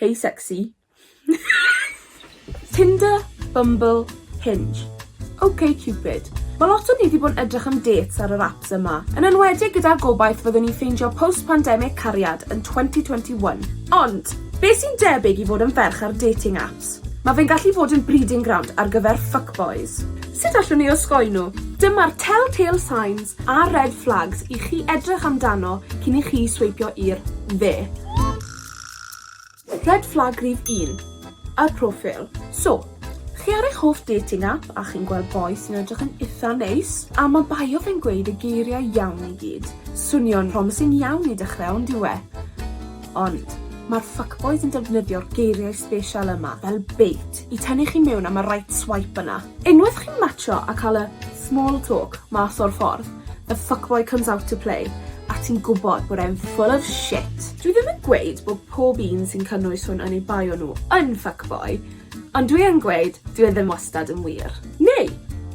Hey sexy. Tinder, Bumble, Hinge. Okcupid. Mae lot o ni wedi bod yn edrych am dates ar yr apps yma, yn enwedig gyda'r gobaith fyddwn ni'n ffeindio post-pandemig cariad yn 2021. Ond, be sy'n debyg i fod yn ferch ar dating apps? Mae fe'n gallu fod yn breeding ground ar gyfer fuckboys. Sut allwn ni osgoi nhw? Dyma'r telltale signs a red flags i chi edrych amdano cyn i chi sweipio i'r fe. Red flag rhif 1. Y profil. So, chi ar eich hoff dating app a chi'n gweld boi sy'n edrych yn eitha neis, a mae bio fe'n gweud y geiriau iawn i gyd. Swnio'n promising iawn i dechrau ond diwe. Ond, mae'r fuckboys yn defnyddio'r geiriau special yma fel bait i tynnu chi mewn am y right swipe yna. Unwaith chi'n matcho a cael y small talk mas o'r ffordd, the fuckboy comes out to play, a ti'n gwybod bod e'n full of shit. Dwi ddim yn gweud bod pob un sy'n cynnwys hwn yn ei bio nhw yn fuckboy, ond dwi yn gweud dwi ddim wastad yn wir. Neu,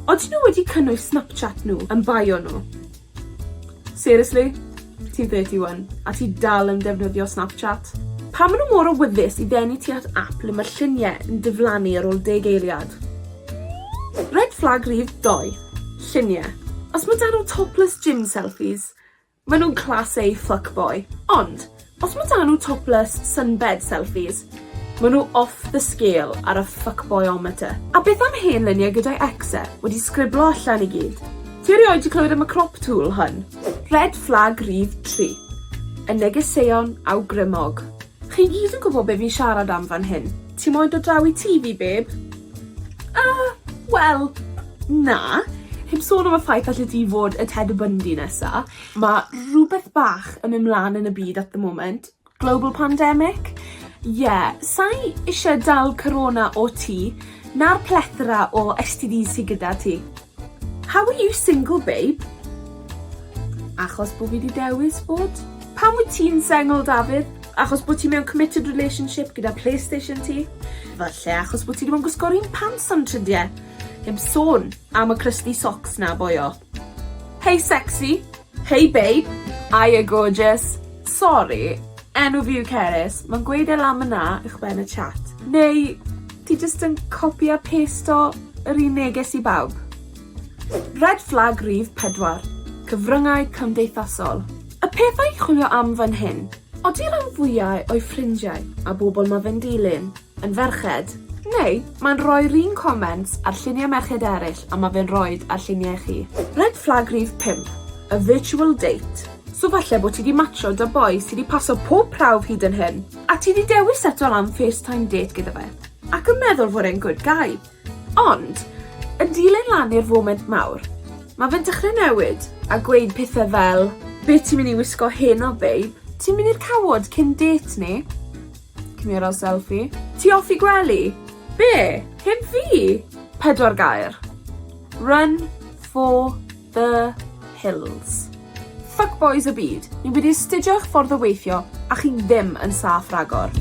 oedden nhw wedi cynnwys Snapchat nhw yn bio nhw? Seriously? Ti'n 31 a ti dal yn defnyddio Snapchat? Pam maen nhw mor awyddus i ddenu ti at app le mae'r lluniau yn diflannu ar ôl 10 eiliad? Red flag rhif 2. Lluniau. Os mae dan nhw topless gym selfies, maen nhw'n class A fuckboy. Ond, os mae dan nhw topless sunbed selfies, maen nhw off the scale ar y fuckboyometer. A beth am hen luniau gyda'i exe wedi sgriblo allan i gyd? Ti erioed wedi clywed am y crop tool hyn? Red flag rhif 3. Y negeseuon awgrymog. Chi gyd yn gwybod be fi'n siarad am fan hyn? Ti moyn dod draw i TV, babe? Wel, na. Heb sôn am y ffaith allet ti fod y Ted Bundy nesa. Mae rhywbeth bach yn mynd mlaen yn y byd at the moment. Global pandemic. Sa'i eisiau dal corona o ti, na'r plethora o STDs sydd gyda ti. How are you single, babe? Achos bod fi wedi dewis bod? Pam wyt ti'n sengl, Dafydd? Achos bod ti mewn committed relationship gyda PlayStation ti? Falle achos bod ti ddim yn gwisgo'r un pants am trydiau. Heb sôn am y crusty socks na, boio. Hey sexy. Hey babe. Hiya gorgeous. Sorry. Enw fi yw Cerys, mae'n gweud am yna i'ch ben y chat. Neu, ti jyst yn copi a pasto yr un neges i bawb. Red flag rhif 4. Cyfryngau cymdeithasol. Y pethau chwilio am fan hyn, odi'r rhan fwyau o'i ffrindiau a bobl mae fe'n dilyn yn ferched? Neu, mae'n rhoi'r un comments ar lluniau merched eraill a mae fe'n rhoid ar lluniau chi. Red flag rhif 5. A virtual date. So falle bod ti wedi matcho da boi sydd wedi paso pob prawf hyd yn hyn, a ti wedi dewis eto am FaceTime date gyda fe, ac yn meddwl fod e'n good guy. Ond, yn dilyn lan i'r foment mawr, mae fe'n dechrau newid a gweud pethau fel, be ti'n mynd i wisgo hyn o, babe? Ti'n mynd i'r cawod cyn date ni? Cymero selfie. Ti off i gwely? Be? Heb fi? 4 gair. Run for the hills. Fuckboys y byd, ni wedi astudio eich ffordd o weithio a chi ddim yn saff ragor.